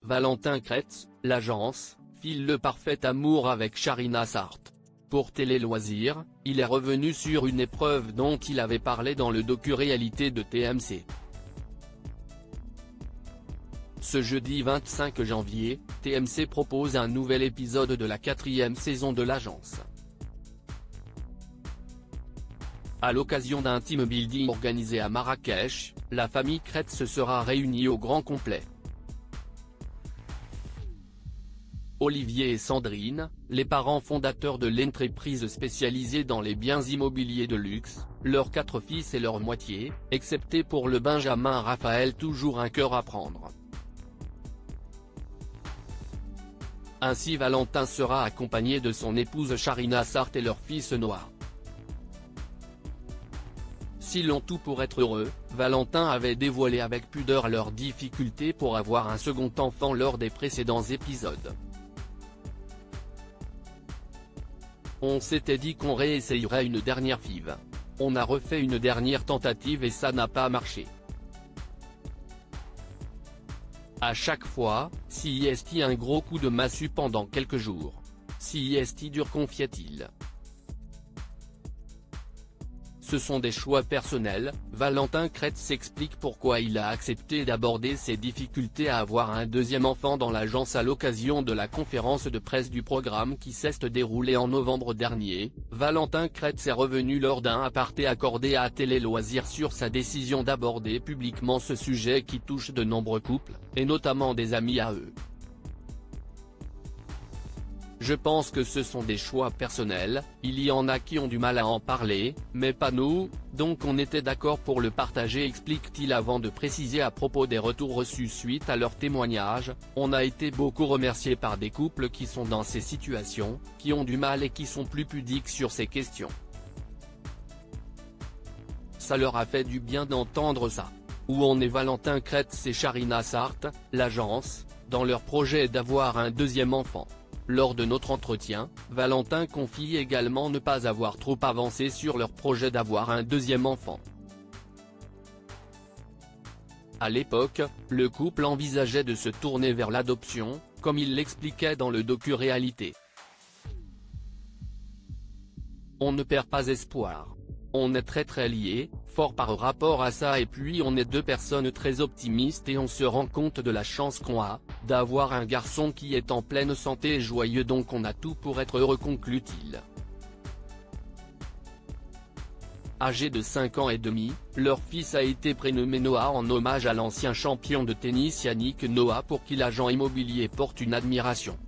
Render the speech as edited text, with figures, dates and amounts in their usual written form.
Valentin Kretz, l'agence, file le parfait amour avec Sharina Sart. Pour Télé Loisirs, il est revenu sur une épreuve dont il avait parlé dans le docu-réalité de TMC. Ce jeudi 25 janvier, TMC propose un nouvel épisode de la 4e saison de l'agence. À l'occasion d'un team building organisé à Marrakech, la famille Kretz sera réunie au grand complet. Olivier et Sandrine, les parents fondateurs de l'entreprise spécialisée dans les biens immobiliers de luxe, leurs 4 fils et leur moitié, excepté pour le Benjamin Raphaël toujours un cœur à prendre. Ainsi Valentin sera accompagné de son épouse Sharina Sart et leur fils Noah. S'ils ont tout pour être heureux, Valentin avait dévoilé avec pudeur leurs difficultés pour avoir un second enfant lors des précédents épisodes. On s'était dit qu'on réessayerait une dernière FIV. On a refait une dernière tentative et ça n'a pas marché. À chaque fois, si est un gros coup de massue pendant quelques jours. Si est dur, confiait-il. Ce sont des choix personnels, Valentin Kretz s'explique pourquoi il a accepté d'aborder ses difficultés à avoir un deuxième enfant dans l'agence à l'occasion de la conférence de presse du programme qui s'est déroulée en novembre dernier. Valentin Kretz est revenu lors d'un aparté accordé à Télé Loisirs sur sa décision d'aborder publiquement ce sujet qui touche de nombreux couples, et notamment des amis à eux. Je pense que ce sont des choix personnels, il y en a qui ont du mal à en parler, mais pas nous, donc on était d'accord pour le partager, explique-t-il avant de préciser à propos des retours reçus suite à leur témoignage. On a été beaucoup remerciés par des couples qui sont dans ces situations, qui ont du mal et qui sont plus pudiques sur ces questions. Ça leur a fait du bien d'entendre ça. Où en est Valentin Kretz et Sharina Sart, l'agence, dans leur projet d'avoir un deuxième enfant? Lors de notre entretien, Valentin confie également ne pas avoir trop avancé sur leur projet d'avoir un deuxième enfant. À l'époque, le couple envisageait de se tourner vers l'adoption, comme il l'expliquait dans le docu-réalité. On ne perd pas espoir. On est très liés, fort par rapport à ça, et puis on est 2 personnes très optimistes et on se rend compte de la chance qu'on a, d'avoir un garçon qui est en pleine santé et joyeux, donc on a tout pour être heureux, conclut-il. Âgé de 5 ans et demi, leur fils a été prénommé Noah en hommage à l'ancien champion de tennis Yannick Noah pour qui l'agent immobilier porte une admiration.